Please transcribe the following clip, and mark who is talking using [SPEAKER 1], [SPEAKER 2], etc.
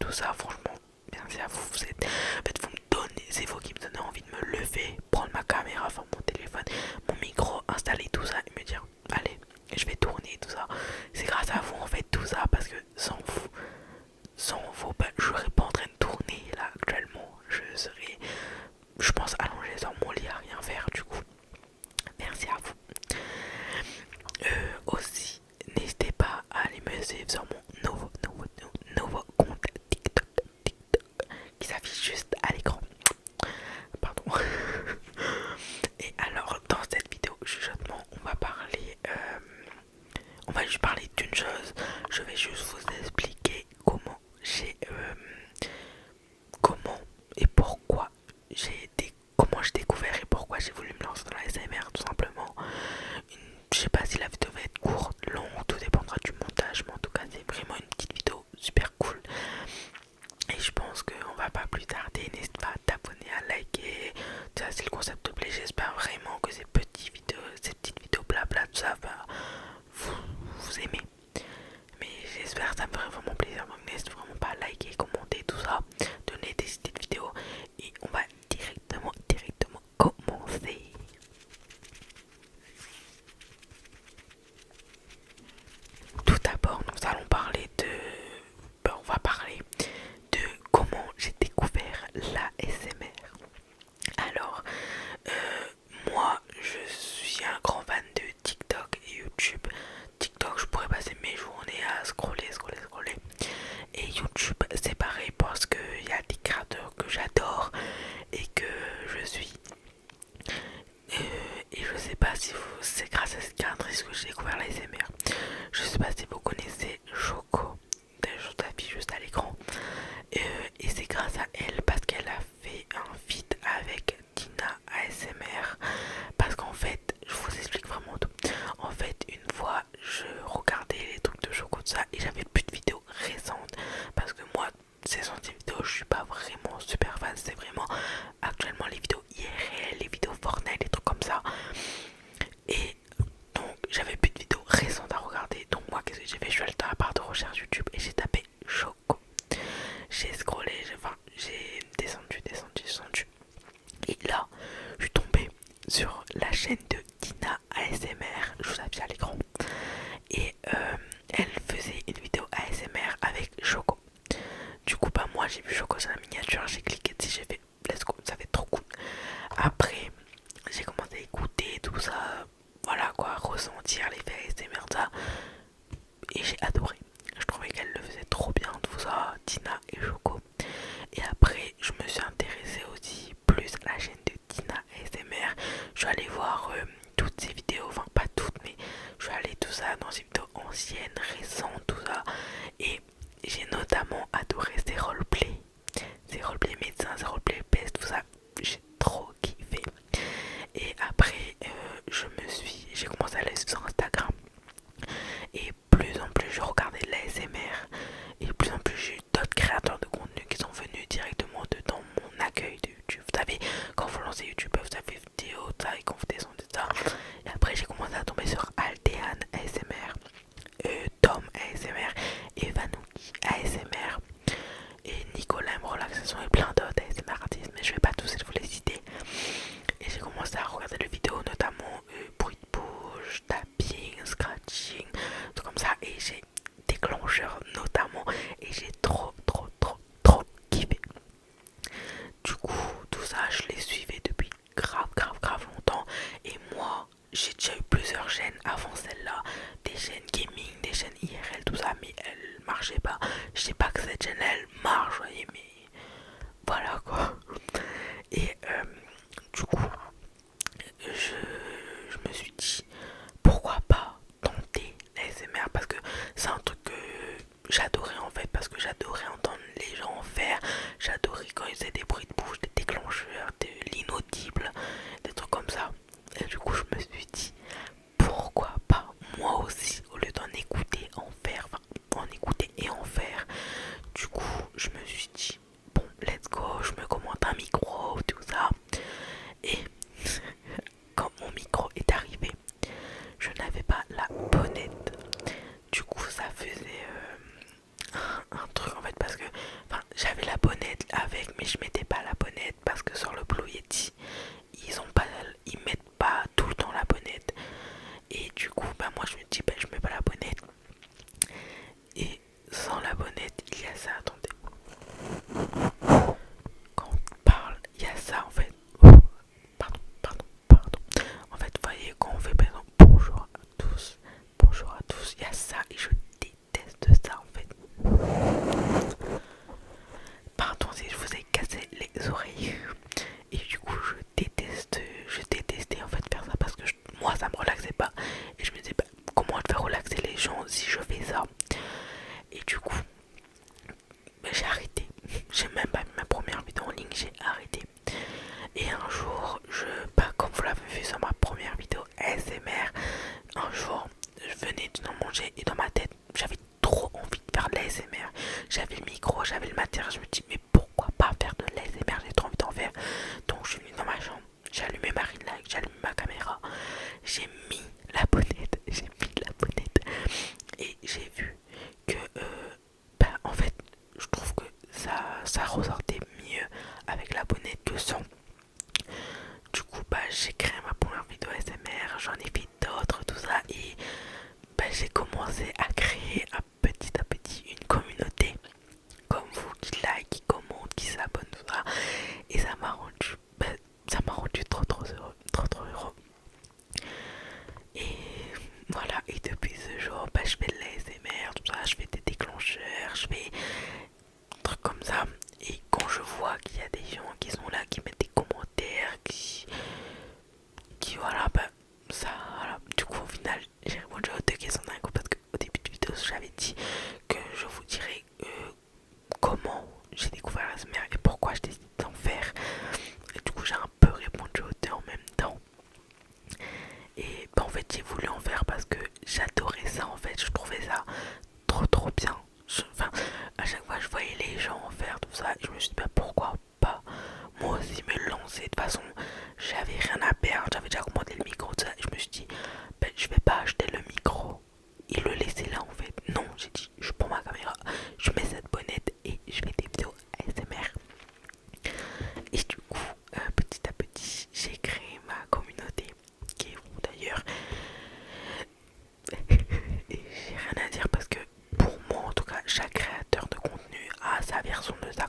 [SPEAKER 1] tout ça, franchement, merci à vous. Vous êtes, en fait, vous me donnez, c'est vous qui me donnez envie de me lever, prendre ma caméra, enfin mon téléphone, mon micro, installer tout ça et me dire, allez, je vais tourner tout ça. C'est grâce à vous en fait tout ça parce que sans vous, ben, je serais pas en train de tourner là actuellement. Je serais, je pense, allongé sur mon lit à rien faire du coup. Merci à vous. Aussi, n'hésitez pas à aller me suivre sur mon nouveau compte TikTok, qui s'affiche juste à l'écran. Pardon. Et alors, dans cette vidéo chuchotement, on va juste parler d'une chose. Je vais juste vous expliquer comment et pourquoi comment j'ai découvert et pourquoi j'ai voulu me lancer dans la SMR tout simplement. Je sais pas si la vidéo va être courte, longue, tout dépendra du montage, mais en tout cas c'est vraiment une petite vidéo super cool. Et je pense qu'on va pas plus tarder, n'hésite pas à t'abonner, à liker. Ça c'est le concept de play, j'espère vraiment que ces petites vidéos blabla, tout ça va vous aimez. Mais j'espère que ça me ferait vraiment plaisir, donc n'hésite vraiment pas à liker, commenter, tout ça, donner des idées de vidéos. Et on va directement commencer. Tout d'abord, nous allons parler on va parler de comment j'ai découvert l'ASMR. Alors, moi, je suis un grand fan de TikTok et YouTube. TikTok, je pourrais passer mes journées à scroller. Et YouTube, c'est pareil parce qu'il y a des créateurs que j'adore et que je suis. Et je sais pas si c'est grâce à cette créatrice que j'ai découvert l'ASMR. Je sais pas si vous connaissez Choco. D'ailleurs, je t'affiche juste à l'écran. Et c'est grâce à elle parce qu'elle a fait un feat avec Tina ASMR. Parce qu'en fait, je vous explique vraiment tout. En fait, une fois, je regardais les trucs de Choco de ça et j'avais plus de vidéos récentes. Parce que moi, ces sorties vidéos, je suis pas vraiment super fan. C'est vraiment actuellement les vidéos IRL, les vidéos Fortnite, les trucs comme ça. Et donc, j'avais plus de vidéos récentes à regarder. Donc, moi, qu'est-ce que j'ai fait? Je suis allé dans la barre de recherche YouTube et j'ai tapé Choco. J'ai scrollé, j'ai descendu. Et là, je suis tombé sur la chaîne de Tina ASMR. Je vous affiche à l'écran. Et elle faisait une vidéo ASMR avec Choco. Du coup, bah, moi, j'ai vu Choco sur la miniature. J'ai cliqué dessus, j'ai fait let's go, ça fait trop cool. Après, j'ai commencé à écouter tout ça. Voilà quoi, ressentir l'effet ASMR, ça. Et j'ai adoré. Je trouvais qu'elle le faisait trop bien, tout ça, Tina et Choco. Et après, je me suis intéressée aussi plus à la chaîne de Tina ASMR. Je suis allée voir toutes ses vidéos, enfin pas toutes, mais je suis allée tout ça dans ses vidéos anciennes, récentes, tout ça. Et j'ai notamment adoré ses roleplays médecins, ses roleplays peste, tout ça. J'ai trop kiffé. Et après, j'ai commencé à aller sur Instagram. Et plus en plus je regardais l'ASMR et plus en plus j'ai eu d'autres créateurs de contenu qui sont venus directement dans mon accueil de YouTube. Vous savez, quand vous lancez YouTube, vous avez vidéo, ça, et quand vous descendez ça. Et après j'ai commencé à tomber sur Altean ASMR, Tom ASMR, Evanouki ASMR et Nicolas M Relaxation et plein d'autres ASMR artistes, mais je vais pas tous vous les citer. Et j'ai commencé à regarder les vidéos, notamment bruit de bouche, tapping, scratching, tout comme ça. Et j'ai déclencheur notamment. Et j'ai trop kiffé. Du coup, tout ça, je les suivais depuis grave longtemps. Et moi, j'ai déjà eu plusieurs chaînes avant celle-là. Des chaînes gaming, des chaînes IRL, tout ça. Mais elles marchaient pas. Je sais pas que cette chaîne, elle marche, vous voyez, mais voilà quoi. Et du coup, je me suis dit pourquoi pas tenter l'ASMR parce que c'est un truc que j'adorais en fait, parce que j'adorais entendre les gens en faire, j'adorais quand ils faisaient des bruits de bouche, des déclencheurs, de l'inaudible, des trucs comme ça. Et du coup, je me suis dit pourquoi pas moi aussi, au lieu d'en écouter, en faire, enfin en écouter et en faire. Du coup, je me suis dit bon, let's go, je me commande un micro, tout ça. Et quand mon micro est arrivé, je n'avais pas la bonnette. Du coup, ça faisait un truc en fait parce que, enfin, j'ai même pas mis ma première vidéo en ligne, j'ai arrêté. Et un jour, pas comme vous l'avez vu sur ma première vidéo ASMR, un jour, je venais de manger et dans ma tête, j'avais trop envie de faire de l'ASMR. J'avais le micro, j'avais le matériel, je me dis mais pourquoi pas faire de l'ASMR, j'ai trop envie d'en faire. Donc je suis venue dans ma chambre, j'ai allumé ma ring light, j'ai allumé ma caméra, j'ai mis la bonnette, et j'ai vu que en fait je trouve que ça ressortait mieux avec la bonnette que sans. Du coup j'ai créé ma première vidéo ASMR, j'en ai fait d'autres, tout ça, et j'ai commencé à créer à petit une communauté comme vous qui like, qui commente, qui s'abonne, tout ça. Et ça m'a rendu trop heureux, trop heureux. Et voilà, et depuis ce jour, je fais de l'ASMR, tout ça, je fais des déclencheurs, je fais des trucs comme ça. Et quand je vois qu'il y a des gens qui sont là, qui mettent des commentaires, qui voilà, ça, voilà. Du coup, au final, j'ai répondu aux deux questions d'un coup parce qu'au début de vidéo, j'avais dit que je vous dirais comment j'ai découvert l'ASMR et pourquoi je décide d'en faire. Et du coup, j'ai un peu répondu aux deux en même temps. Et en fait, j'ai voulu en faire parce que j'adorais ça. En fait, je trouvais ça trop bien. Enfin, à chaque fois, je voyais les gens en faire tout ça. Et je me suis dit, pourquoi pas moi aussi me lancer. De toute façon, j'avais rien à perdre. J'avais déjà commandé le micro, tout ça. Et je me suis dit, je vais pas acheter le micro et le laisser là en fait. Non, j'ai dit, je prends ma caméra, je mets cette bonnette et je fais des vidéos ASMR. Et du coup, petit à petit, j'ai créé ma communauté, qui est vous d'ailleurs. Et j'ai rien à dire parce que pour moi, en tout cas, chaque créateur de contenu a sa version de sa